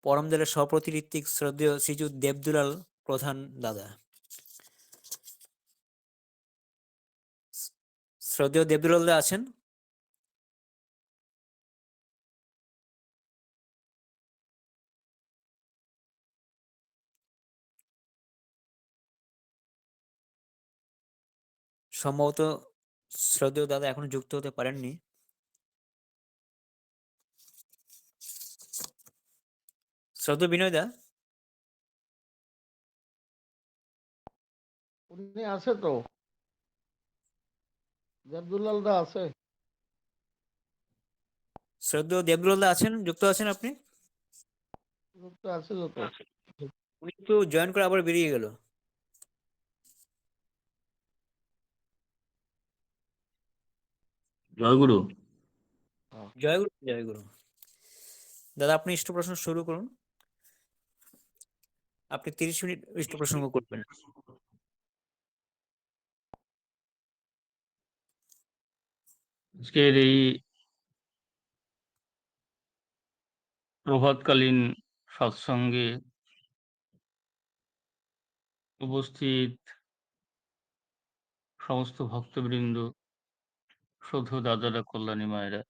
পরম দলের সভাপতি ঋত্বিক শ্রদ্ধেয় শ্রীযুত দেবদুলাল প্রধান দাদা। শ্রদ্ধেয় দেবদুলাল দা আছেন? সম্ভবত শ্রদ্ধেয় দাদা এখনো যুক্ত হতে পারেননি। শ্রদ্ধেয় বিনয় দা, উনি আছে তো, দেবদুলাল দা আছে। শ্রদ্ধেয় দেবদুলাল দা আছেন? যুক্ত আছেন আপনি? আছে তো। উনি তো জয়েন করে আবার বেরিয়ে গেল। জয়গুরু। জয় গুরু, জয় গুরু। দাদা আপনি ইষ্ট প্রশ্ন শুরু করুন। আপনি 30 মিনিট ইষ্ট প্রসঙ্গ করবেন। আজকের এই প্রভাতকালীন সৎসঙ্গে উপস্থিত সমস্ত ভক্তবৃন্দ, শ্রদ্ধেয় দাদারা, কল্যাণী মায়েরা,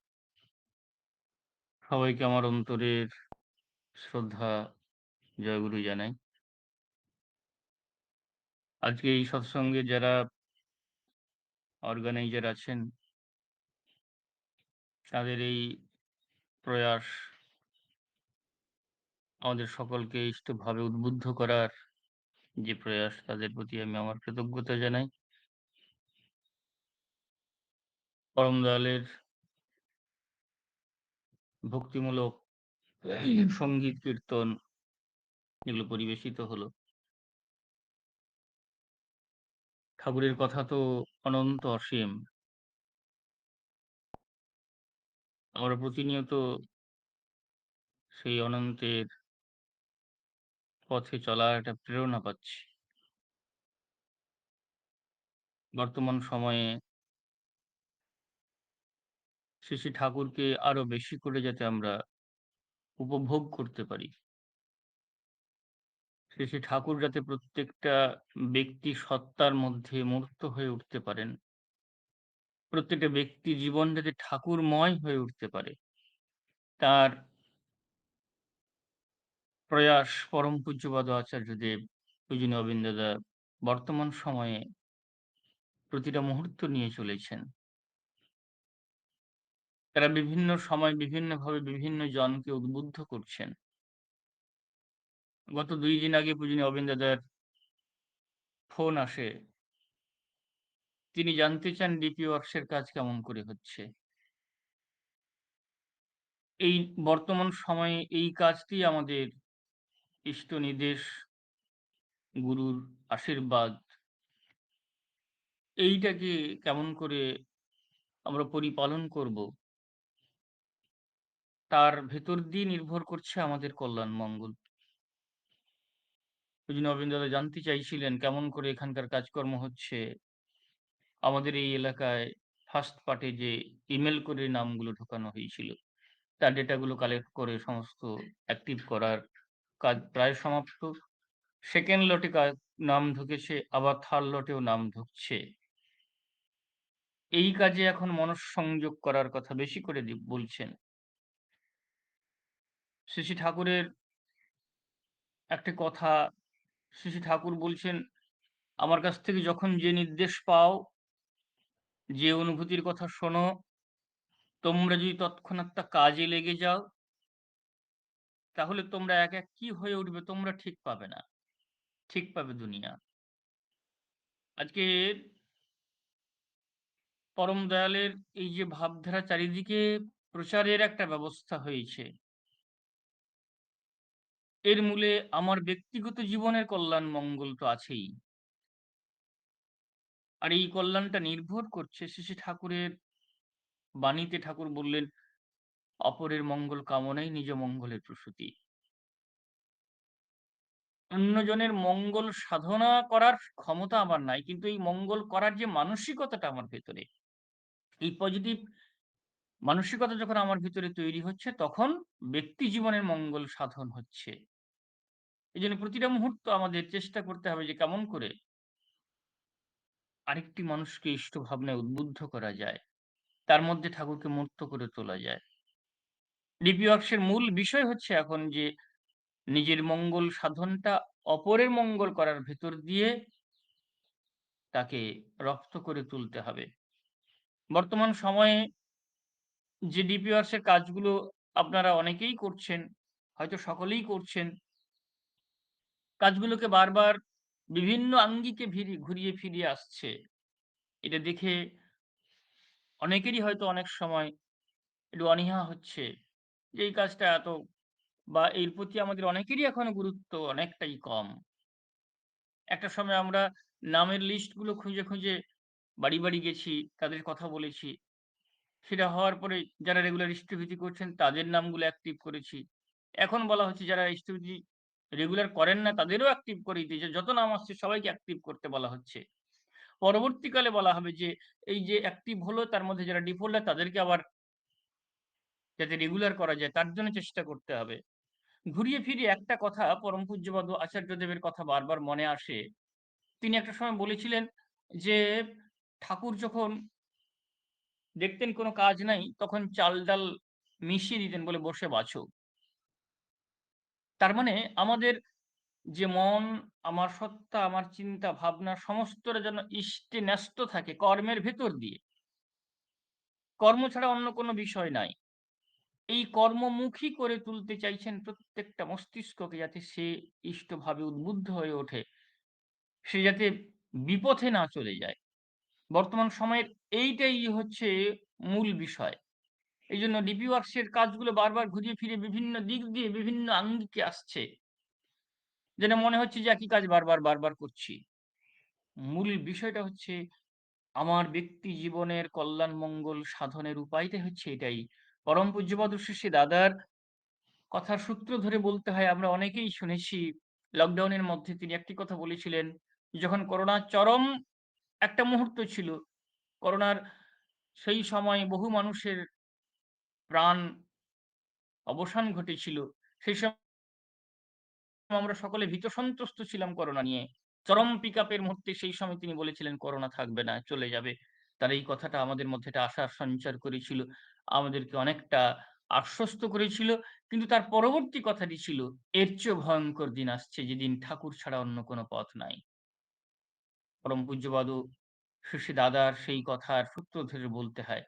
সবাইকে আমার অন্তরের শ্রদ্ধা জয়গুরু জানাই। আজকে এই সৎসঙ্গে যারা অর্গানাইজার আছেন, তাদের এই প্রয়াস আমাদের সকলকে ইষ্টভাবে উদ্বুদ্ধ করার যে প্রয়াস, তাদের প্রতি আমি আমার কৃতজ্ঞতা জানাই। পরম দয়ালের ভক্তিমূলক সঙ্গীত কীর্তন যেগুলো পরিবেশিত হলো, ঠাকুরের কথা তো অনন্ত অসীম। আমরা প্রতিনিয়ত সেই অনন্তের পথে চলার একটা প্রেরণা পাচ্ছি। বর্তমান সময়ে শ্রী শ্রী ঠাকুরকে আরো বেশি করে যাতে আমরা উপভোগ করতে পারি, শ্রী শ্রী ঠাকুর যাতে প্রত্যেকটা ব্যক্তি সত্তার মধ্যে মূর্ত হয়ে উঠতে পারেন, প্রত্যেকটা ব্যক্তি জীবন যাতে ঠাকুরময় হয়ে উঠতে পারে, তার প্রয়াস পরম পূজ্যপাদ আচার্যদেব, পূজনীয় অবিন্দাদা বর্তমান সময়ে প্রতিটা মুহূর্ত নিয়ে চলেছেন। তারা বিভিন্ন সময় বিভিন্নভাবে বিভিন্ন জনকে উদ্বুদ্ধ করছেন। গত 2 দিন আগে পূজনীয় অবিন্দাদার ফোন আসে, তিনি জানতে চান ডিপি ওয়ার্কসের কাজ কেমন করে হচ্ছে। এই বর্তমান সময়ে এই কাজটি আমাদের ইষ্ট নির্দেশ, গুরুর আশীর্বাদ, এইটাকে কেমন করে আমরা পরিপালন করব, তার ভেতর দিয়ে নির্ভর করছে আমাদের কল্যাণ মঙ্গল। পূজনীয় অবিন্দাদা জানতে চাইছিলেন কেমন করে এখানকার কাজকর্ম হচ্ছে। আমাদের এই এলাকায় ফার্স্ট পার্টে যে ইমেল করে নামগুলো ঢোকানো হয়েছিল, তার ডেটাগুলো কালেক্ট করে সমস্ত অ্যাক্টিভ করার কাজ প্রায় সমাপ্ত। সেকেন্ড লটে নাম ঢুকেছে, আবার থার্ড লটেও নাম ঢুকছে। এই কাজে এখন মনঃসংযোগ করার কথা বেশি করে বলছেন। শ্রী শ্রী ঠাকুরের একটা কথা, শ্রী শ্রী ঠাকুর বলছেন, আমার কাছ থেকে যখন যে নির্দেশ পাও, যে অনুভূতির কথা শোনো, তোমরা যদি তৎক্ষণাৎ তা কাজে লেগে যাও, তাহলে তোমরা এক এক কি হয়ে উঠবে তোমরা ঠিক পাবে না, ঠিক পাবে দুনিয়া। আজকে পরম দয়ালের এই যে ভাবধারা চারিদিকে প্রচারের একটা ব্যবস্থা হয়েছে, এর মূলে আমার ব্যক্তিগত জীবনের কল্যাণ মঙ্গল তো আছেই, আর এই কল্যাণটা নির্ভর করছে শ্রী শ্রী ঠাকুরের বাণীতে। ঠাকুর বললেন, অপরের মঙ্গল কামনাই নিজ মঙ্গলের প্রসূতি। অন্যজনের মঙ্গল সাধনা করার ক্ষমতা আমার নাই, কিন্তু এই মঙ্গল করার যে মানসিকতাটা আমার ভেতরে, এই পজিটিভ মানসিকতা যখন আমার ভিতরে তৈরি হচ্ছে তখন ব্যক্তি জীবনের মঙ্গল সাধন হচ্ছে। এজন্য প্রতিটা মুহূর্ত আমাদের চেষ্টা করতে হবে যে কেমন করে আরেকটি মানুষকে ইষ্ট ভাবনায় উদ্বুদ্ধ করা যায়। তার মধ্যে ঠাকুরকে মূর্ত করে তোলা যায়। ডিপি ওয়ার্কসের মূল বিষয় হচ্ছে এখন যে নিজের মঙ্গল সাধনটা অপরের মঙ্গল করার ভেতর দিয়ে তাকে রপ্ত করে তুলতে হবে। বর্তমান সময়ে যে ডিপি ওয়ার্কসের কাজগুলো আপনারা অনেকেই করছেন, হয়তো সকলেই করছেন। কাজগুলোকে বারবার বিভিন্ন আঙ্গিকে ঘুরিয়ে ফিরিয়ে আসছে। এটা দেখে অনেকেরই হয়তো অনেক সময় একটু অনীহা হচ্ছে যে এই কাজটা এত বা এর প্রতি আমাদের অনেকেরই এখনো গুরুত্ব অনেকটাই কম। একটা সময় আমরা নামের লিস্টগুলো খুঁজে বাড়ি, বাড়ি গেছি, তাদের কথা বলেছি। সেটা হওয়ার পরে যারা রেগুলার ইষ্টভৃতি করছেন তাদের নামগুলো অ্যাক্টিভ করেছি। এখন বলা হচ্ছে যারা ইষ্টভৃতি রেগুলার করেন না তাদেরও অ্যাক্টিভ করে দিয়েছে। যত নাম আসছে সবাইকে অ্যাক্টিভ করতে বলা হচ্ছে। পরবর্তীকালে বলা হবে যে এই যে অ্যাক্টিভ হলো তার মধ্যে যারা ডিফল্টার তাদেরকে আবার যাতে রেগুলার করা যায় তার জন্য চেষ্টা করতে হবে। ঘুরিয়ে ফিরিয়ে একটা কথা পরম পূজ্যপাদ আচার্যদেবের কথা বারবার মনে আসে। তিনি একটা সময় বলেছিলেন যে ঠাকুর যখন দেখতেন কোনো কাজ নাই তখন চাল ডাল মিশিয়ে দিতেন বলে বসে বাছো। তার মানে আমাদের যে মন, আমার সত্তা, আমার চিন্তা ভাবনা সমস্তটা যেন ইষ্টে ন্যস্ত থাকে কর্মের ভেতর দিয়ে। কর্ম ছাড়া অন্য কোনো বিষয় নাই। এই কর্মমুখী করে তুলতে চাইছেন প্রত্যেকটা মস্তিষ্ককে যাতে সে ইষ্টভাবে উদ্বুদ্ধ হয়ে ওঠে। সে যাতে বিপথে না চলে যায়। বর্তমান সময়ের এইটাই হচ্ছে মূল বিষয়। এইজন্য ডিপি ওয়ার্কস এর কাজগুলো বারবার ঘুরিয়ে ফিরে বিভিন্ন দিক দিয়ে বিভিন্ন আঙ্গিকে আসছে। যেন মনে হচ্ছে যে একই কাজ বারবার করছি। মূল বিষয়টা হচ্ছে আমার ব্যক্তি জীবনের কল্যাণ মঙ্গল সাধনের উপায়টাই হচ্ছে এটাই। পরম পূজ্যপাদ শ্রী দাদার কথার সূত্র ধরে বলতে হয় আমরা অনেকেই শুনেছি লকডাউনের মধ্যে তিনি একটি কথা বলেছিলেন, যখন করোনার চরম একটা মুহূর্ত ছিল, করোনার সেই সময় বহু মানুষের প্রাণ অবসান ঘটেছিল। সেই সময় আমরা সকলে ভীত সন্ত্রস্ত ছিলাম করোনা নিয়ে। চরম পিকআপের মুহূর্তে সেই সময় তিনি বলেছিলেন করোনা থাকবে না, চলে যাবে। তার এই কথাটা আমাদের মধ্যে একটা আশার সঞ্চার করেছিল। আমাদেরকে অনেকটা আশ্বস্ত করেছিল। কিন্তু তার পরবর্তী কথাটি ছিল, এর চেয়েও ভয়ংকর দিন আসছে যেদিন ঠাকুর ছাড়া অন্য কোনো পথ নাই। পরম পূজ্যপাদ শ্রী দাদার সেই কথার সূত্র ধরে বলতে হয়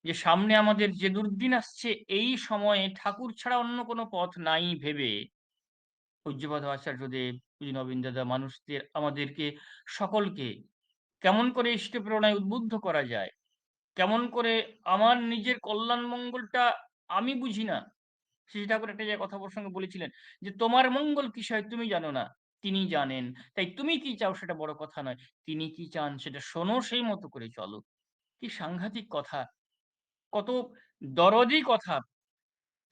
যে সামনে আমাদের যে দুর্দিন আসছে এই সময়ে ঠাকুর ছাড়া অন্য কোনো পথ নাই ভেবে পূজ্যপাদ আচার্যদেব, পূজ্য নবীন দাদা মানুষদের আমাদেরকে সকলকে কেমন করে ইষ্ট প্রেরণায় উদ্বুদ্ধ করা যায়, কেমন করে আমার নিজের কল্যাণ মঙ্গলটা আমি বুঝি না। শ্রী ঠাকুর একটা জায়গায় কথা প্রসঙ্গে বলেছিলেন যে তোমার মঙ্গল কি হয় তুমি জানো না, তিনি জানেন। তাই তুমি কি চাও সেটা বড় কথা নয়, তিনি কি চান সেটা শোনো, সেই মতো করে চলো। কি সাংঘাতিক কথা, কত দরদি কথা।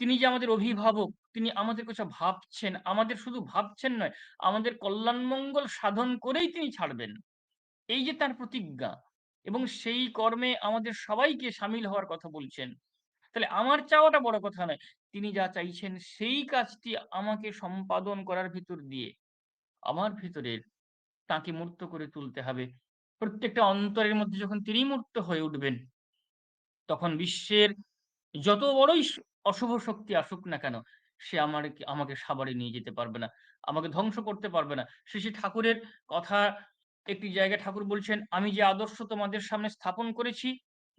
তিনি যে আমাদের অভিভাবক, তিনি আমাদের কথা ভাবছেন, আমাদের শুধু ভাবছেন নয়, আমাদের কল্যাণ মঙ্গল সাধন করেই তিনি ছাড়বেন। এই যে তার প্রতিজ্ঞা এবং সেই কর্মে আমাদের সবাইকে শামিল হওয়ার কথা বলছেন। তাহলে আমার চাওয়াটা বড় কথা নয়। তিনি যা চাইছেন সেই কাজটি আমাকে সম্পাদন করার ভিতর দিয়ে আমার ভিতরের তাকে মূর্ত করে তুলতে হবে। প্রত্যেকটা অন্তরের মধ্যে যখন তিনি মূর্ত হয়ে উঠবেন তখন বিশ্বের যত বড়ই অশুভ শক্তি আসুক না কেন, সে আমাকে সাবাড়ে নিয়ে যেতে পারবে না, আমাকে ধ্বংস করতে পারবে না। শ্রী ঠাকুরের কথা একটি জায়গায় ঠাকুর বলছেন, আমি যে আদর্শ তোমাদের সামনে স্থাপন করেছি,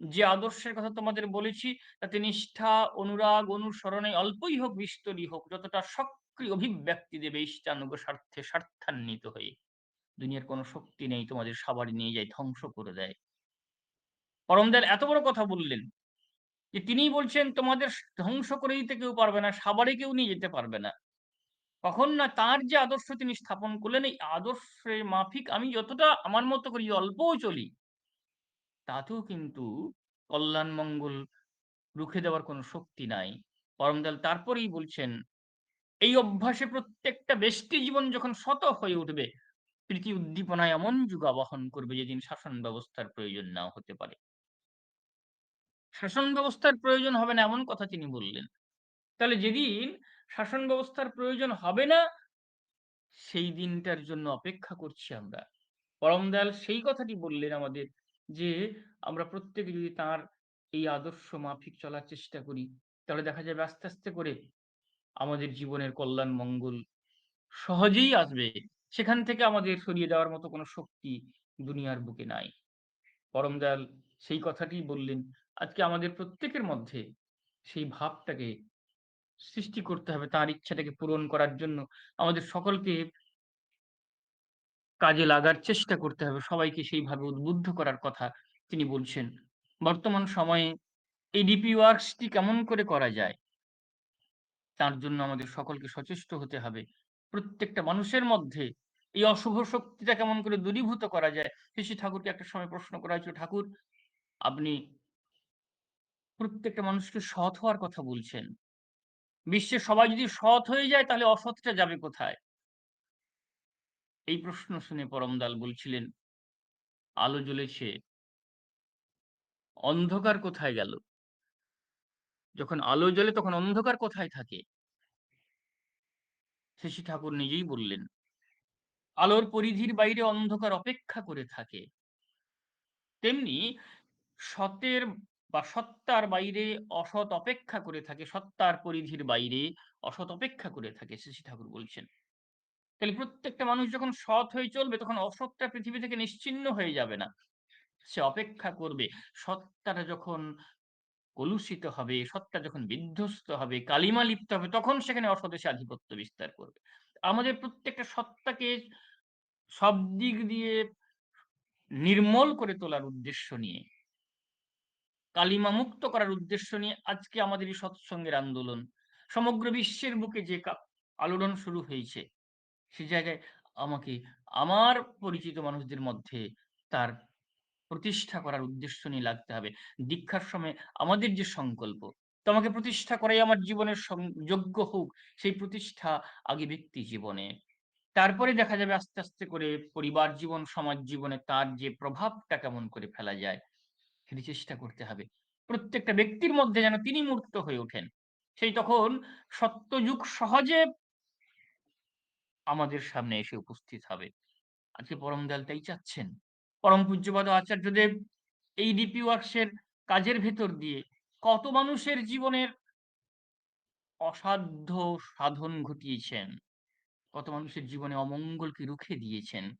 যে আদর্শের কথা তোমাদের বলেছি, তাতে নিষ্ঠা, অনুরাগ, অনুসরণে অল্পই হোক বিস্তরই হোক, যতটা সক্রিয় অভিব্যক্তি দেবে ইষ্টানুগ স্বার্থে স্বার্থান্বিত হয়ে, দুনিয়ার কোনো শক্তি নেই তোমাদের সাবাড়ে নিয়ে যায়, ধ্বংস করে দেয়। পরমদয়াল এত বড় কথা বললেন যে তিনিই বলছেন তোমাদের ধ্বংস করে দিতে কেউ পারবে না, সাবাড়ে কেউ নিয়ে যেতে পারবে না। কখন না তার যে আদর্শ তিনি স্থাপন করলেন, এই আদর্শের মাফিক আমি যতটা আমার মতো করি অল্পও চলি, তাতেও কিন্তু কল্যাণ মঙ্গল রুখে দেওয়ার কোনো শক্তি নাই। পরমদয়াল তারপরেই বলছেন, এই অভ্যাসে প্রত্যেকটা ব্যষ্টি জীবন যখন শত হয়ে উঠবে, প্রীতি উদ্দীপনায় এমন যুগ আবাহন করবে যেদিন শাসন ব্যবস্থার প্রয়োজন নাও হতে পারে। শাসন ব্যবস্থার প্রয়োজন হবে না এমন কথা তিনি বললেন। তাহলে যেদিন শাসন ব্যবস্থার প্রয়োজন হবে না, সেই দিনটার জন্য অপেক্ষা করছি আমরা। পরম দয়াল সেই কথাটি বললেন আমাদের যে, আমরা প্রত্যেকে যদি তাঁর এই আদর্শ মাফিক চলার চেষ্টা করি, তাহলে দেখা যাবে আস্তে, আস্তে করে আমাদের জীবনের কল্যাণ মঙ্গল সহজেই আসবে। সেখান থেকে আমাদের সরিয়ে দেওয়ার মতো কোনো শক্তি দুনিয়ার বুকে নাই। পরম দয়াল সেই কথাটিই বললেন। আজকে আমাদের প্রত্যেকের মধ্যে সেই ভাবটাকে সৃষ্টি করতে হবে। তাঁর ইচ্ছাটাকে পূরণ করার জন্য আমাদের সকলকে কাজে লাগার চেষ্টা করতে হবে। সবাইকে সেইভাবে উদ্বুদ্ধ করার কথা তিনি বলছেন। বর্তমান সময়ে এই ডিপি ওয়ার্কসটি কেমন করে করা যায়? তার জন্য আমাদের সকলকে সচেষ্ট হতে হবে। প্রত্যেকটা মানুষের মধ্যে এই অশুভ শক্তিটা কেমন করে দূরীভূত করা যায়? শ্রী ঠাকুরকে একটা সময় প্রশ্ন করা হয়েছিল, "ঠাকুর, আপনি প্রত্যেকটা মানুষকে সৎ হওয়ার কথা বলছেন। বিশ্বের সবাই যদি সৎ হয়ে যায় তাহলে অসৎটা যাবে কোথায়?" এই প্রশ্ন শুনে পরম দয়াল বলছিলেন, "আলো জ্বলেছে, অন্ধকার কোথায় গেল? যখন আলো জ্বলে তখন অন্ধকার কোথায় থাকে?" শ্রী ঠাকুর নিজেই বললেন, "আলোর পরিধির বাইরে অন্ধকার অপেক্ষা করে থাকে। তেমনি সতের বা সত্তার বাইরে অসৎ অপেক্ষা করে থাকে, সত্তার পরিধির বাইরে অসৎ অপেক্ষা করে থাকে।" শ্রী ঠাকুর বলছেন। তাহলে প্রত্যেকটা মানুষ যখন সৎ হয়ে চলবে তখন অসৎটা পৃথিবী থেকে নিশ্চিহ্ন হয়ে যাবে না। সে অপেক্ষা করবে। সত্তাটা যখন কলুষিত হবে, সত্তা যখন বিধ্বস্ত হবে, কালিমা লিপ্ত হবে, তখন সেখানে অসৎ এসে আধিপত্য বিস্তার করবে। আমাদের প্রত্যেকটা সত্তাকে সব দিক দিয়ে নির্মল করে তোলার উদ্দেশ্য নিয়ে, কালিমা মুক্ত করার উদ্দেশ্য নিয়ে আজকে আমাদের এই সৎসঙ্গের আন্দোলন। সমগ্র বিশ্বের বুকে যে আলোড়ন শুরু হয়েছে, সে জায়গায় আমাকে আমার পরিচিত মানুষদের মধ্যে তার প্রতিষ্ঠা করার উদ্দেশ্য নিয়ে লাগতে হবে। দীক্ষার সময় আমাদের যে সংকল্প, তোমাকে প্রতিষ্ঠা করাই আমার জীবনের যোগ্য হোক, সেই প্রতিষ্ঠা আগে ব্যক্তি জীবনে। তারপরে দেখা যাবে আস্তে, আস্তে করে পরিবার জীবন, সমাজ জীবনে তার যে প্রভাবটা কেমন করে ফেলা যায়, সেটি চেষ্টা করতে হবে। প্রত্যেকটা ব্যক্তির মধ্যে যেন তিনি মূর্ত হয়ে ওঠেন। সেই তখন সত্যযুগ সহজে আমাদের সামনে এসে উপস্থিত হবে। আজকে পরম দয়াল তাই চাচ্ছেন। পরম পূজ্যপাদ আচার্যদেব এই ডিপি ওয়ার্কসের কাজের ভেতর দিয়ে কত মানুষের জীবনের অসাধ্য সাধন ঘটিয়েছেন, কত মানুষের জীবনে অমঙ্গলকে রুখে দিয়েছেন।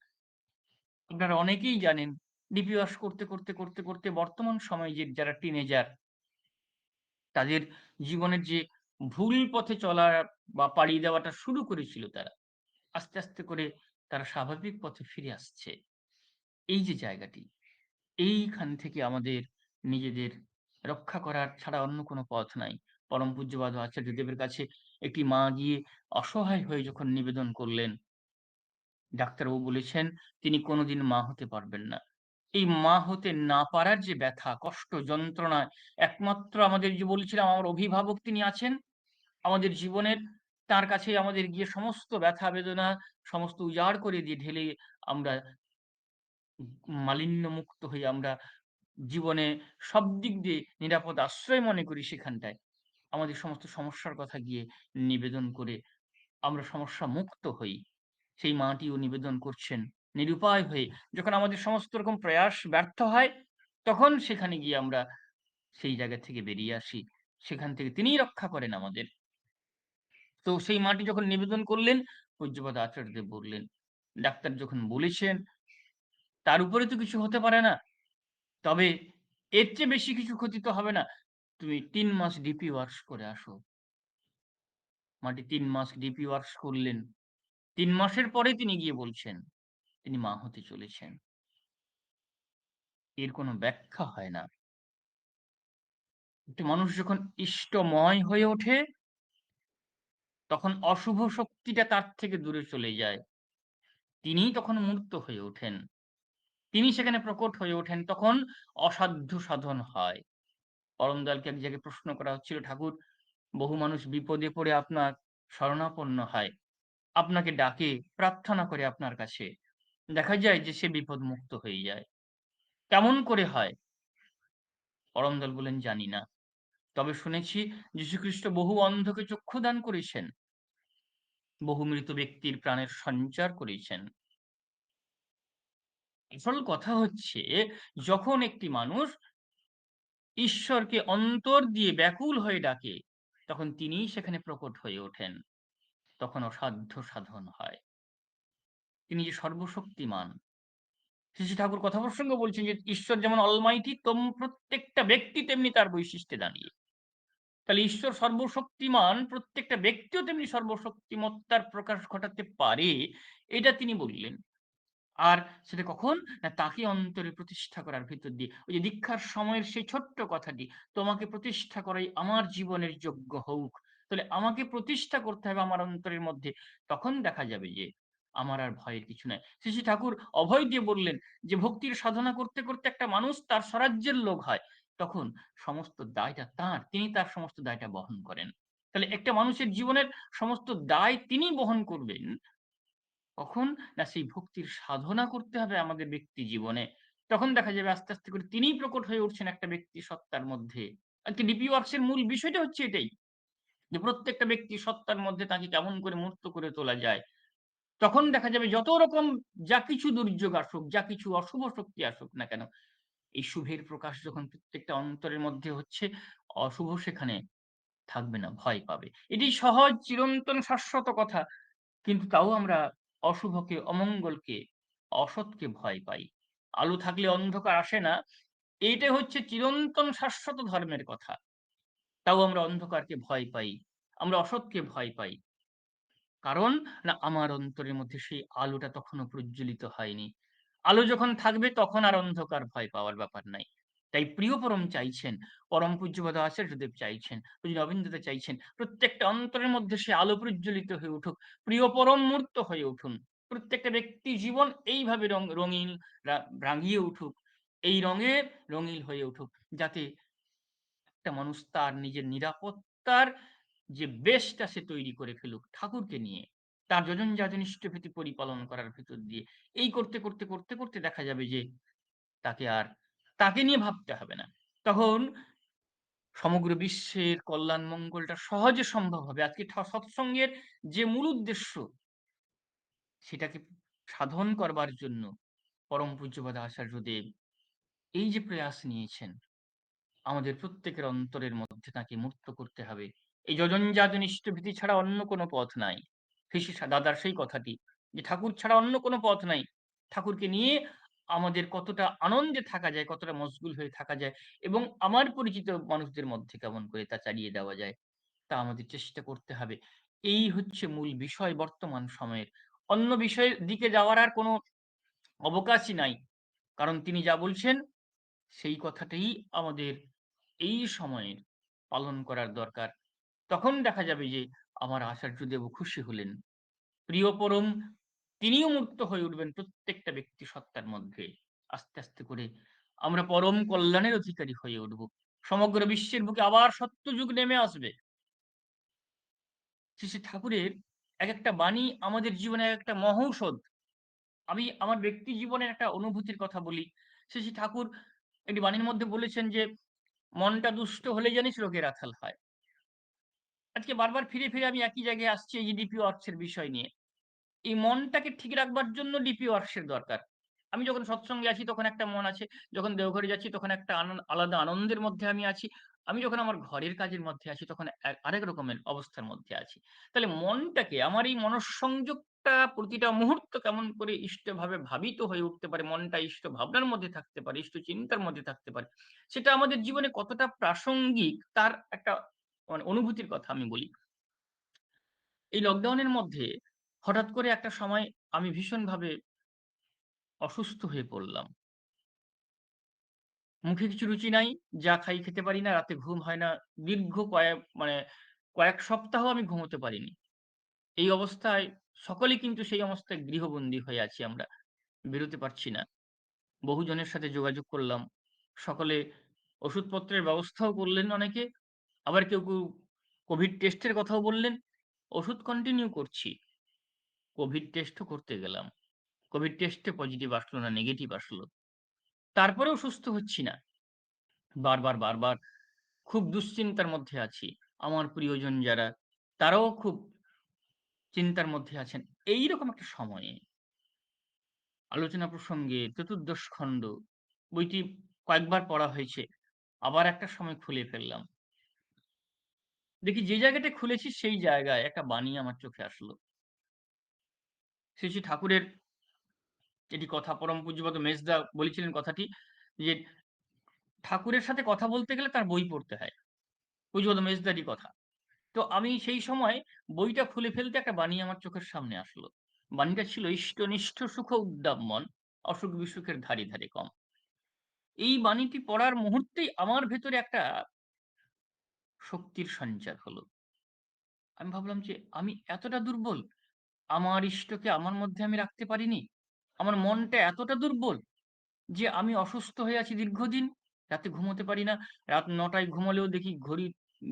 আপনারা অনেকেই জানেন ডিপি ওয়ার্কস করতে বর্তমান সময়ে যে যারা টিনেজার, তাদের জীবনের যে ভুল পথে চলা বা পাড়ি দেওয়াটা শুরু করেছিল তারা, আস্তে, আস্তে করে তারা স্বাভাবিক পথে ফিরে আসছে। এই যে জায়গাটি, এইখান থেকে আমাদের নিজেদের রক্ষা করার ছাড়া অন্য কোনো পথ নাই। পরম পূজ্যপাদ আচার্যদেবের কাছে একটি মা গিয়ে অসহায় হয়ে যখন নিবেদন করলেন, ডাক্তারবাবু বলেছেন তিনি কোনোদিন মা হতে পারবেন না। এই মা হতে না পারার যে ব্যথা, কষ্ট, যন্ত্রণা, একমাত্র আমাদের যে বলছিলাম আমার অভিভাবক তিনি আছেন আমাদের জীবনের, তার কাছে আমাদের গিয়ে সমস্ত ব্যথা বেদনা সমস্ত উজাড় করে দিয়ে ঢেলে আমরা মালিন্যমুক্ত হয়ে আমরা জীবনে সব দিক দিয়ে নিরাপদ আশ্রয় মনে করি সেখানটায়। আমাদের সমস্ত সমস্যার কথা গিয়ে নিবেদন করে আমরা সমস্যা মুক্ত হই। সেই মাটিও নিবেদন করছেন নিরুপায় হয়ে। যখন আমাদের সমস্ত রকম প্রয়াস ব্যর্থ হয়, তখন সেখানে গিয়ে আমরা সেই জায়গা থেকে বেরিয়ে আসি। সেখান থেকে তিনিই রক্ষা করেন আমাদের। তো সেই মাটি যখন নিবেদন করলেন, পূজ্যপাদ আচার্যদেব বললেন, "ডাক্তার যখন বলেছেন, তার উপরে তো কিছু হতে পারে না। তবে এর চেয়ে বেশি কিছু ক্ষতি তো হবে না। তুমি ৩ মাস ডিপি ওয়ার্কস করে আসো।" মাটি ৩ মাস ডিপি ওয়ার্কস করলেন। ৩ মাসের পরে তিনি গিয়ে বলছেন, তিনি মা হতে চলেছেন। এর কোনো ব্যাখ্যা হয় না। একটি মানুষ যখন ইষ্টময় হয়ে ওঠে, তখন অশুভ শক্তিটা তার থেকে দূরে চলে যায়। তিনিই তখন মূর্ত হয়ে ওঠেন। তিনি সেখানে প্রকট হয়ে ওঠেন। তখন অসাধ্য সাধন হয়। পরম দয়ালকে এক জায়গায় প্রশ্ন করা হচ্ছিল, "ঠাকুর, বহু মানুষ বিপদে পড়ে আপনার শরণাপন্ন হয়। আপনাকে ডাকে, প্রার্থনা করে আপনার কাছে। দেখা যায় যে সে বিপদমুক্ত হয়ে যায়। কেমন করে হয়?" অরন্দল বলেন, জানি না, তবে শুনেছি যীশুখ্রিস্ট বহু অন্ধকে চক্ষু দান করেছেন, বহু মৃত ব্যক্তির প্রাণের সঞ্চার করেছেন। আসল কথা হচ্ছে, যখন একটি মানুষ ঈশ্বরকে অন্তর দিয়ে ব্যাকুল হয়ে ডাকে, তখন তিনিই সেখানে প্রকট হয়ে ওঠেন। তখন অসাধ্য সাধন হয়। তিনি যে সর্বশক্তিমান। শ্রী শ্রী ঠাকুর কথা প্রসঙ্গে বলছেন যে ঈশ্বর যেমন অলমাইটি, প্রত্যেকটা ব্যক্তি তেমনি তার বৈশিষ্ট্যে দাঁড়িয়ে। তাহলে ঈশ্বর সর্বশক্তিমান, প্রত্যেকটা ব্যক্তিও তেমনি সর্বশক্তিমত্তার প্রকাশ ঘটাতে পারে, এটা তিনি বললেন। আর সেটা কখন? না, তাকে অন্তরে প্রতিষ্ঠা করার ভিতর দিয়ে। ওই যে দীক্ষার সময়ের সেই ছোট্ট কথাটি, তোমাকে প্রতিষ্ঠা করাই আমার জীবনের যোগ্য হউক। তাহলে আমাকে প্রতিষ্ঠা করতে হবে আমার অন্তরের মধ্যে। তখন দেখা যাবে যে আমার আর ভয়ের কিছু নাই। শ্রী শ্রী ঠাকুর অভয় দিয়ে বললেন যে ভক্তির সাধনা করতে করতে একটা মানুষ তার স্বরাজ্যের লোক হয়, তখন সমস্ত দায়টা তাঁর, তিনি তার সমস্ত দায়টা বহন করেন। তাহলে একটা মানুষের জীবনের সমস্ত দায় তিনি বহন করবেন কখন? না, সেই ভক্তির সাধনা করতে হবে আমাদের ব্যক্তি জীবনে। তখন দেখা যাবে আস্তে আস্তে করে তিনিই প্রকট হয়ে উঠছেন একটা ব্যক্তি সত্তার মধ্যে। আজকে ডিপি ওয়ার্কস এর মূল বিষয়টা হচ্ছে এটাই, যে প্রত্যেকটা ব্যক্তি সত্তার মধ্যে তাকে কেমন করে মূর্ত করে তোলা যায়। তখন দেখা যাবে যত রকম যা কিছু দুর্যোগ আসুক, যা কিছু অশুভ শক্তি আসুক না কেন, এই শুভের প্রকাশ যখন প্রত্যেকটা অন্তরের মধ্যে হচ্ছে, অশুভ সেখানে থাকবে না, ভয় পাবে। এটি সহজ চিরন্তন শাশ্বত কথা, কিন্তু তাও আমরা অশুভকে, অমঙ্গলকে, অসৎকে ভয় পাই। আলো থাকলে অন্ধকার আসে না, এইটা হচ্ছে চিরন্তন শাশ্বত ধর্মের কথা। তাও আমরা অন্ধকারকে ভয় পাই, আমরা অসৎকে ভয় পাই। কারণ, না, আমার অন্তরের মধ্যে সেই আলোটা তখনও প্রজ্বলিত হয়নি। আলো যখন থাকবে তখন আর অন্ধকার ভয় পাওয়ার ব্যাপার নাই। তাই প্রিয় পরম চাইছেন, পরম পূজ্যপাদ আচার্যদেব চাইছেন, পূজ্য রবীন্দ্রদেব চাইছেন, প্রত্যেকটা অন্তরের মধ্যে সে আলো প্রজ্বলিত হয়ে উঠুক, প্রিয় পরম মূর্ত হয়ে উঠুন। প্রত্যেকটা ব্যক্তি জীবন এইভাবে রঙিন রাঙিয়ে উঠুক, এই রঙে রঙিল হয়ে উঠুক, যাতে একটা মানুষ তার নিজের নিরাপত্তার যে বেশটা সে তৈরি করে ফেলুক ঠাকুরকে নিয়ে, তার যজন যাজন ইষ্টভীতি পরিপালন করার ভিতর দিয়ে। এই করতে করতে করতে করতে দেখা যাবে যে তাকে আর তাকে নিয়ে ভাবতে হবে না। তখন সমগ্র বিশ্বের কল্যাণ মঙ্গলটা সহজে সম্ভব হবে। আজকে সৎসঙ্গের যে মূল উদ্দেশ্য, সেটাকে সাধন করবার জন্য পরম পূজ্যপাদ আচার্যদেব এই যে প্রয়াস নিয়েছেন, আমাদের প্রত্যেকের অন্তরের মধ্যে তাকে মূর্ত করতে হবে। এই যজন যাজন ইষ্টভীতি ছাড়া অন্য কোনো পথ নাই। দাদার সেই কথাটি, যে ঠাকুর ছাড়া অন্য কোনো পথ নাই। ঠাকুরকে নিয়ে আমাদের কতটা আনন্দে থাকা যায়, কতটা মশগুল হয়ে থাকা যায়, এবং আমার পরিচিত মানুষদের মধ্যে কেমন করে তা চালিয়ে দেওয়া যায়, তা আমাদের চেষ্টা করতে হবে। এই হচ্ছে মূল বিষয় বর্তমান সময়ের। অন্য বিষয়ের দিকে যাওয়ার আর কোনো অবকাশই নাই। কারণ তিনি যা বলছেন সেই কথাটাই আমাদের এই সময়ের পালন করার দরকার। তখন দেখা যাবে যে আমার আচার্যদেবও খুশি হলেন। প্রিয় পরম তিনিও মুক্ত হয়ে উঠবেন প্রত্যেকটা ব্যক্তি সত্তার মধ্যে। আস্তে আস্তে করে আমরা পরম কল্যাণের অধিকারী হয়ে উঠব। সমগ্র বিশ্বের বুকে আবার সত্যযুগ নেমে আসবে। শ্রী শ্রী ঠাকুরের এক একটা বাণী আমাদের জীবনে এক একটা মহৌষধ। আমি আমার ব্যক্তি জীবনের একটা অনুভূতির কথা বলি। শ্রী শ্রী ঠাকুর একটি বাণীর মধ্যে বলেছেন যে, মনটা দুষ্ট হলে জানিস রোগের আঁথাল হয়। আজকে বারবার ফিরে ফিরে আমি একই জায়গায় আসছি এই যে ডিপি ওয়ার্কস এর বিষয় নিয়ে। এই মনটাকে ঠিক রাখবার জন্য ডিপি ওয়ার্কস এর দরকার। আমি যখন সৎসঙ্গে আছি তখন একটা মন আছে, যখন দেওঘরে যাচ্ছি তখন একটা আলাদা আনন্দের মধ্যে আমি আছি। আমি যখন আমার ঘরের কাজের মধ্যে আছি তখন আরেক রকমের অবস্থার মধ্যে আছি। তাহলে মনটাকে, আমার এই মনঃসংযোগটা প্রতিটা মুহূর্ত কেমন করে ইষ্টভাবে ভাবিত হয়ে উঠতে পারে, মনটা ইষ্ট ভাবনার মধ্যে থাকতে পারে, ইষ্ট চিন্তার মধ্যে থাকতে পারে, সেটা আমাদের জীবনে কতটা প্রাসঙ্গিক তার একটা মানে অনুভূতির কথা আমি বলি। এই লকডাউনের মধ্যে হঠাৎ করে একটা সময় আমি ভীষণভাবে অসুস্থ হয়ে পড়লাম। মুখে কিছু রুচি নাই, যা খাই খেতে পারি না, রাতে ঘুম হয় না। দীর্ঘ কয়েক সপ্তাহ আমি ঘুমোতে পারিনি। এই অবস্থায় সকলেই কিন্তু সেই অবস্থায় গৃহবন্দী হয়ে আছি আমরা। বেরোতে পারছি না। বহুজনের সাথে যোগাযোগ করলাম। সকলে ওষুধপত্রের ব্যবস্থাও করলেন অনেকে। আবার কেউ কোভিড টেস্টের কথাও বললেন। ওষুধ কন্টিনিউ করছি। কোভিড টেস্টও করতে গেলাম। কোভিড টেস্টে পজিটিভ আসলো না, নেগেটিভ আসলো। তারপরেও সুস্থ হচ্ছি না। বারবার খুব দুশ্চিন্তার মধ্যে আছি। আমার প্রিয়জন যারা, তারাও খুব চিন্তার মধ্যে আছেন। এইরকম একটা সময়ে আলোচনা প্রসঙ্গে 'চতুর্দশ খণ্ড' বইটি কয়েকবার পড়া হয়েছে। আবার একটা সময় খুলে ফেললাম। দেখি যে জায়গাটায় খুলেছি সেই জায়গায় একটা বাণী আমার চোখে আসলো। শ্রী, শ্রী ঠাকুরের এটি কথা পরম পূজ্যপাদ মেজদা বলেছিলেন কথাটি যে, ঠাকুরের সাথে কথা বলতে গেলে তার বই পড়তে হয়। পূজ্যপাদ মেজদারই কথা। তো আমি সেই সময় বইটা খুলে ফেলতে একটা বাণী আমার চোখের সামনে আসলো। বাণীটা ছিল, "ইষ্টনিষ্ঠ সুখ উদ্দাম মন, অসুখ বিসুখের ধারে ধারে কম।" এই বাণীটি পড়ার মুহূর্তেই আমার ভেতরে একটা শক্তির সঞ্চার হলো। আমি ভাবলাম যে আমি এতটা দুর্বল, আমার ইষ্টকে আমার মধ্যে আমি রাখতে পারিনি। আমার মনটা এতটা দুর্বল যে আমি অসুস্থ হয়ে আছি দীর্ঘদিন, রাতে ঘুমোতে পারি না। রাত ৯ টায় ঘুমালেও দেখি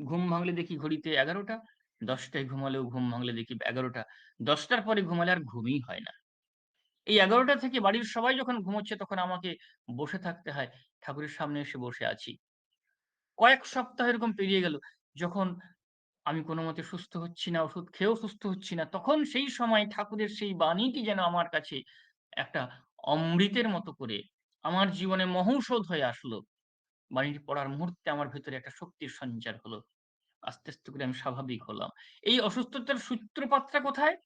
ঘুম ভাঙলে দেখি ঘড়িতে ১১টা, ১০ টায় ঘুমালেও ঘুম ভাঙলে দেখি ১১টা, ১০ টার পরে ঘুমালে আর ঘুমই হয় না। এই ১১টা থেকে বাড়ির সবাই যখন ঘুমোচ্ছে তখন আমাকে বসে থাকতে হয়। ঠাকুরের সামনে এসে বসে আছি। কয়েক সপ্তাহ এরকম পেরিয়ে গেল। যখন আমি কোনমতে সুস্থ হচ্ছি না, ওষুধ খেয়েও সুস্থ হচ্ছি না, তখন সেই সময় ঠাকুরের সেই বাণীটি যেন আমার কাছে একটা অমৃতের মতো করে আমার জীবনে মহৌষধ হয়ে আসলো। বাণীটি পড়ার মুহূর্তে আমার ভেতরে একটা শক্তির সঞ্চার হলো। আস্তে করে আমি স্বাভাবিক হলাম। এই অসুস্থতার সূত্রপাতটা কোথায়?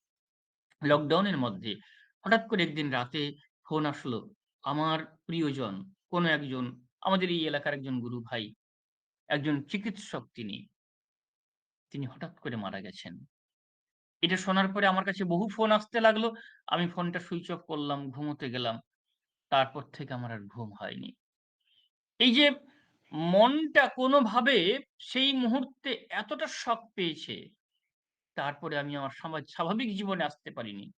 লকডাউনের মধ্যে। হঠাৎ করে একদিন রাতে ফোন আসলো। আমার প্রিয়জন, কোন একজন, আমাদের এই এলাকার একজন গুরু ভাই, একজন চিকিৎসক তিনি। তিনি হঠাৎ করে মারা গেছেন। এটা শোনার পরে আমার কাছে বহু ফোন আসতে লাগলো। আমি ফোনটা সুইচ অফ করলাম, ঘুমোতে গেলাম। তারপর থেকে আমার আর ঘুম হয়নি। এই যে মনটা কোনোভাবে সেই মুহূর্তে এতটা শক পেয়েছে, তারপরে আমি আমার স্বাভাবিক জীবনে আসতে পারিনি।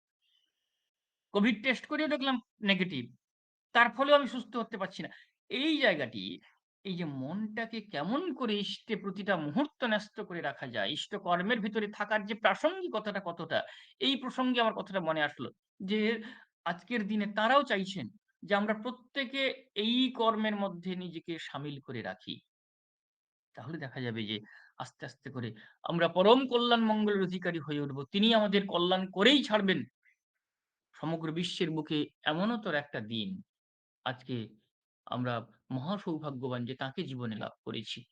কোভিড টেস্ট করেও দেখলাম নেগেটিভ। তার ফলেও আমি সুস্থ হতে পারছি না। এই জায়গাটি, এই যে মনটাকে কেমন করে ইষ্টে প্রতিটা মুহূর্ত ন্যস্ত করে রাখা যায়, ইষ্টকর্মের ভিতরে থাকার যে প্রাসঙ্গিকতাটা কতটা, এই প্রসঙ্গে আমার কথাটা মনে আসলো। যে আজকের দিনে তারাও চাইছেন যে আমরা প্রত্যেকে এই কর্মের মধ্যে নিজেকে শামিল করে রাখি। তাহলে দেখা যাবে যে আস্তে করে আমরা পরম কল্যাণ মঙ্গলের অধিকারী হয়ে উঠব। তিনি আমাদের কল্যাণ করেই ছাড়বেন। সমগ্র বিশ্বের বুকে এমনতর একটা দিন আজকে আমরা মহা সৌভাগ্যবান যে তাকে জীবনে লাভ করেছি।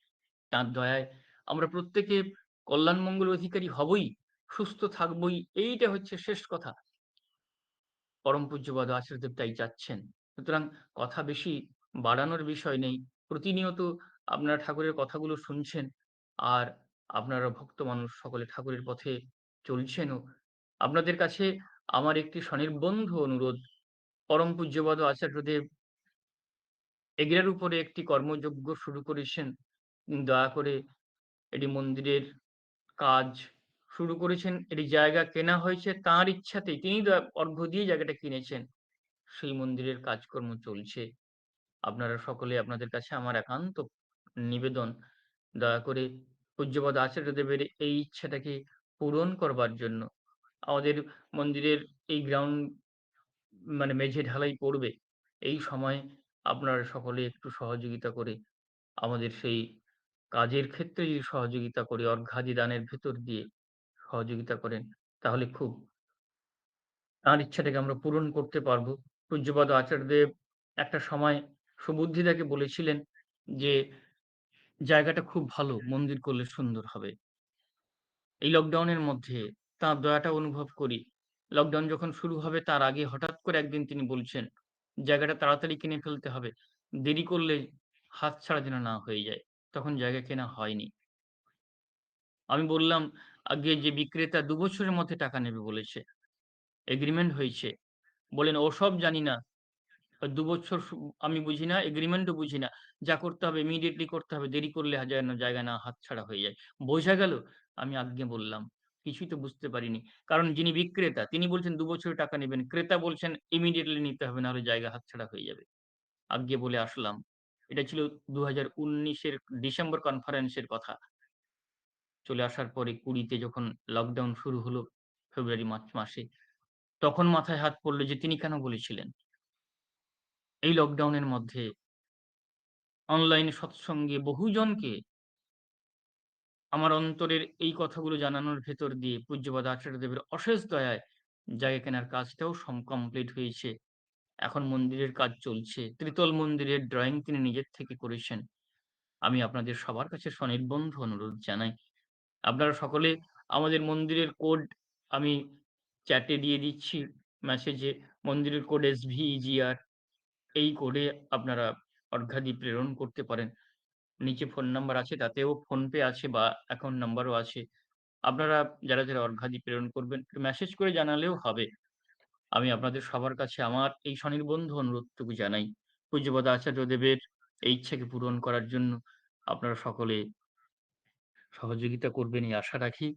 তার দয়ায় আমরা প্রত্যেকে কল্যাণ মঙ্গল অধিকারী হবই, সুস্থ থাকবই, এইটা হচ্ছে শেষ কথা। পরম পূজ্যপাদ আচার্যদেব তাই চাচ্ছেন। সুতরাং কথা বেশি বাড়ানোর বিষয় নেই। প্রতিনিয়ত আপনারা ঠাকুরের কথাগুলো শুনছেন আর আপনারা ভক্ত মানুষ সকলে ঠাকুরের পথে চলছেনও। আপনাদের কাছে আমার একটি স্বনির্বন্ধ অনুরোধ, পরম পূজ্যপাদ আচার্যদেব এগুলোর উপরে একটি কর্মযজ্ঞ শুরু করেছেন। দয়া করে এটি মন্দিরের কাজ শুরু করেছেন। এটি জায়গা কেনা হয়েছে তাঁর ইচ্ছাতেই। তিনি অর্ঘ্য দিয়ে জায়গাটা কিনেছেন। সেই মন্দিরের কাজকর্ম চলছে। আপনারা সকলে, আপনাদের কাছে আমার একান্ত নিবেদন, দয়া করে পূজ্যপাদ আচার্যদেবের এই ইচ্ছাটাকে পূরণ করবার জন্য আমাদের মন্দিরের এই গ্রাউন্ড মেঝে ঢালাই পড়বে। এই সময়ে আপনারা সকলে একটু সহযোগিতা করে আমাদের সেই কাজের ক্ষেত্রে যদি সহযোগিতা করি, অর্ঘ্যাদি দানের ভেতর দিয়ে সহযোগিতা করেন, তাহলে খুব তাঁর ইচ্ছাটাকে আমরা পূরণ করতে পারবো। পূজ্যপাদ আচার্যদেব একটা সময় সুবুদ্ধিদাকে বলেছিলেন যে, "জায়গাটা খুব ভালো, মন্দির করলে সুন্দর হবে।" এই লকডাউনের মধ্যে তাঁর দয়াটা অনুভব করি। লকডাউন যখন শুরু হবে তার আগে হঠাৎ করে একদিন তিনি বলছেন, "জায়গাটা তাড়াতাড়ি কিনে ফেলতে হবে। দেরি করলে হাতছাড়া যেন না হয়ে যায়।" তখন জায়গা কেনা হয়নি। আমি বললাম, "আগে যে বিক্রেতা ২ বছরের মধ্যে টাকা নেবে বলেছে। এগ্রিমেন্ট হয়েছে।" বললেন, "ওসব জানি না। ২ বছর আমি বুঝি না, এগ্রিমেন্টও বুঝি না। যা করতে হবে ইমিডিয়েটলি করতে হবে। দেরি করলে যেন জায়গা না হাতছাড়া হয়ে যায়।" বোঝা গেল? আমি আজ্ঞে বললাম। কিছুই তো বুঝতে পারিনি। কারণ যিনি বিক্রেতা তিনি বলছেন ২ বছরের টাকা নেবেন। ক্রেতা বলছেন ইমিডিয়েটলি নিতে হবে, নাহলে জায়গা হাতছাড়া হয়ে যাবে। আজ্ঞে বলে আসলাম। এটা ছিল ২০১৯ এর ডিসেম্বর কনফারেন্সের কথা। চলে আসার পরে ২০ তে যখন লকডাউন শুরু হলো ফেব্রুয়ারি মার্চ মাসে, তখন মাথায় হাত পড়ল যে তিনি কেন বলেছিলেন? এই লকডাউনের মধ্যে অনলাইনে সৎসঙ্গে বহুজনকে আমার অন্তরের এই কথাগুলো জানানোর ভেতর দিয়ে পূজ্যপাদ আচার্যদেবের অশেষ দয়ায় জায়গা কেনার কাজটাও কমপ্লিট হয়েছে। এখন মন্দিরের কাজ চলছে। ত্রিতল মন্দিরের ড্রয়িং তিনি নিজের থেকে করেছেন। আমি আপনাদের সবার কাছে সনির্বন্ধ অনুরোধ জানাই। আপনারা সকলে আমাদের মন্দিরের কোড আমি চ্যাটে দিয়ে দিচ্ছি মেসেজে। মন্দিরের কোড SVEGR, এই কোডে আপনারা অর্ঘ্যাদি প্রেরণ করতে পারেন। নিচে ফোন নাম্বার আছে, তাতেও ফোনপে আছে বা অ্যাকাউন্ট নাম্বারও আছে। আপনারা যারা অর্ঘ্যাদি প্রেরণ করবেন একটু মেসেজ করে জানালেও হবে। আমি আপনাদের সবার কাছে আমার এই স্বনির্বন্ধ অনুরোধটুকু জানাই। পূজ্যপাদ আচার্যদেবের এই ইচ্ছাকে পূরণ করার জন্য আপনারা সকলে সহযোগিতা করবেন এই আশা রাখি।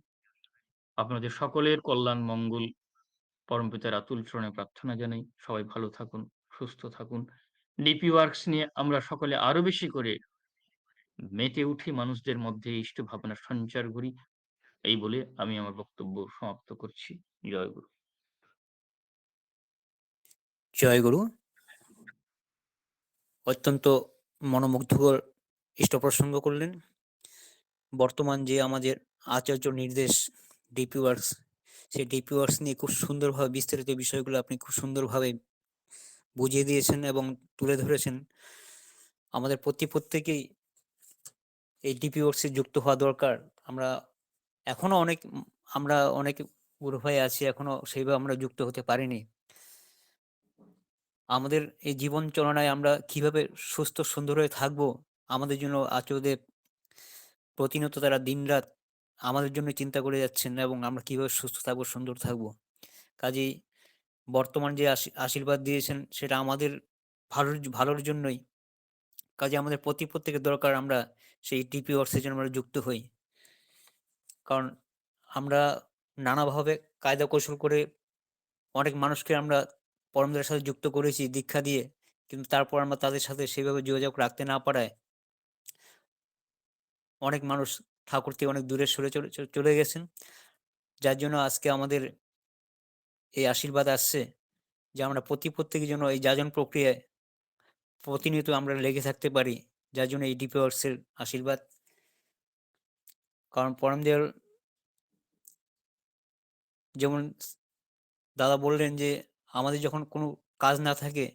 আপনাদের সকলের কল্যাণ মঙ্গল পরমপিতার আতুল চরণে প্রার্থনা জানাই। সবাই ভালো থাকুন, সুস্থ থাকুন। ডিপি ওয়ার্কস নিয়ে আমরা সকলে আরো বেশি করে মেতে উঠি, মানুষদের মধ্যে ইষ্ট ভাবনার সঞ্চার করি। এই বলে আমি আমার বক্তব্য সমাপ্ত করছি। জয় গুরু। জয় গুরু। অত্যন্ত মনোমুগ্ধকর ইষ্ট প্রসঙ্গ করলেন। বর্তমান যে আমাদের আচার্য নির্দেশ ডিপি ওয়ার্কস, সেই ডিপি ওয়ার্কস নিয়ে খুব সুন্দরভাবে বিস্তারিত বিষয়গুলো আপনি খুব সুন্দরভাবে বুঝিয়ে দিয়েছেন এবং তুলে ধরেছেন। আমাদের প্রত্যেকেই এই ডিপি ওয়ার্কসে যুক্ত হওয়া দরকার। আমরা অনেক গুরু ভাই আছি, এখনো সেইভাবে আমরা যুক্ত হতে পারিনি। আমাদের এই জীবন চলনায় আমরা কিভাবে সুস্থ সুন্দর হয়ে থাকবো, আমাদের জন্য আচার্যদেব প্রতিনিয়ত তারা দিনরাত আমাদের জন্য চিন্তা করে যাচ্ছেন এবং আমরা কিভাবে সুস্থ থাকবো, সুন্দর থাকবো। কাজেই বর্তমান যে আশীর্বাদ দিয়েছেন সেটা আমাদের ভালোর জন্যই। কাজে আমাদের প্রত্যেকের দরকার আমরা সেই ডিপি ওয়ার্কসের জন্য আমরা যুক্ত হই। কারণ আমরা নানাভাবে কায়দা কৌশল করে অনেক মানুষকে আমরা পরমদের সাথে যুক্ত করেছি দীক্ষা দিয়ে, কিন্তু তারপর আমরা তাদের সাথে সেভাবে যোগাযোগ রাখতে না পারায় অনেক মানুষ ঠাকুর থেকে অনেক দূরে সরে চলে গেছেন। যার জন্য আজকে আমাদের এই আশীর্বাদ আসছে যে আমরা প্রত্যেকের জন্য এই যাজন প্রক্রিয়ায় প্রতিনিয়ত আমরা লেগে থাকতে পারি, যার জন্য এই ডিপি ওয়ার্কসের আশীর্বাদ। কারণ পরমদেব যেমন দাদা বললেন যে আমাদের যখন কোনো কাজ না থাকে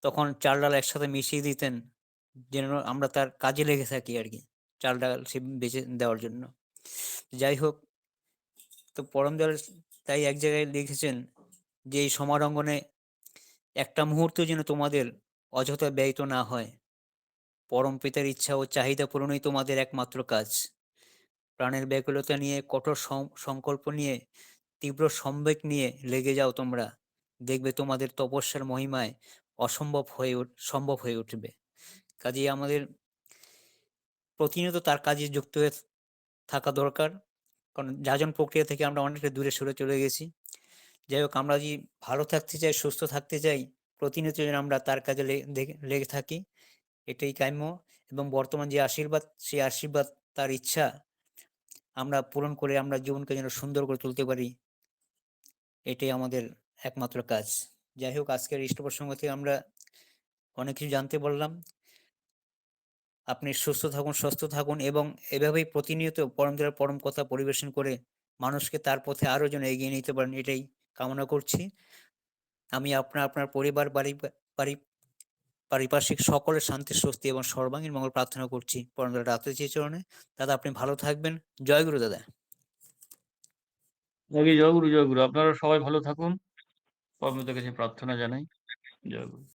তখন চাল ডাল একসাথে মিশিয়ে দিতেন যেন আমরা তার কাজে লেগে থাকি আর কি, চাল ডাল সে বেঁচে দেওয়ার জন্য। যাই হোক, তো পরমদয়াল তাই এক জায়গায় লিখেছেন যে এই সমারঙ্গনে একটা মুহূর্ত যেন তোমাদের অযথা ব্যয়িত না হয়। পরম পিতার ইচ্ছা ও চাহিদা পূরণই তোমাদের একমাত্র কাজ। প্রাণের ব্যাকুলতা নিয়ে, কঠোর সংকল্প নিয়ে, তীব্র সম্বেগ নিয়ে লেগে যাও তোমরা, দেখবে তোমাদের তপস্যার মহিমায় সম্ভব হয়ে উঠবে। কাজেই আমাদের প্রতিনিয়ত তার কাজে যুক্ত হয়ে থাকা দরকার। কারণ যাজন প্রক্রিয়া থেকে আমরা অনেকটা দূরে সরে চলে গেছি। যাই হোক, আমরা যদি ভালো থাকতে চাই, সুস্থ থাকতে চাই, প্রতিনিয়ত যেন আমরা তার কাজে লেগে থাকি, এটাই কাম্য। এবং বর্তমান যে আশীর্বাদ, সেই আশীর্বাদ তার ইচ্ছা আমরা পূরণ করে আমরা জীবনকে যেন সুন্দর করে তুলতে পারি, এটাই আমাদের একমাত্র কাজ। যাই হোক, আজকের ইষ্ট প্রসঙ্গ থেকে আমরা অনেক কিছু জানতে পারলাম। আপনি সুস্থ থাকুন, স্বাস্থ্য থাকুন এবং এভাবেই প্রতিনিয়ত পরম কথা পরিবেশন করে মানুষকে তার পথে আরো যেন এগিয়ে নিতে পারেন, এটাই কামনা করছি। আমি আপনার পরিবার, পারিপার্শ্বিক সকলের শান্তি, স্বস্তি এবং সর্বাঙ্গীন মঙ্গল প্রার্থনা করছি পরমদাদা রাত্রিজীর চরণে। দাদা, আপনি ভালো থাকবেন। জয় গুরু দাদা। জয় গুরু, জয় গুরু। আপনারা সবাই ভালো থাকুন। পরমপিতার কাছে প্রার্থনা জানাই। জয় গুরু।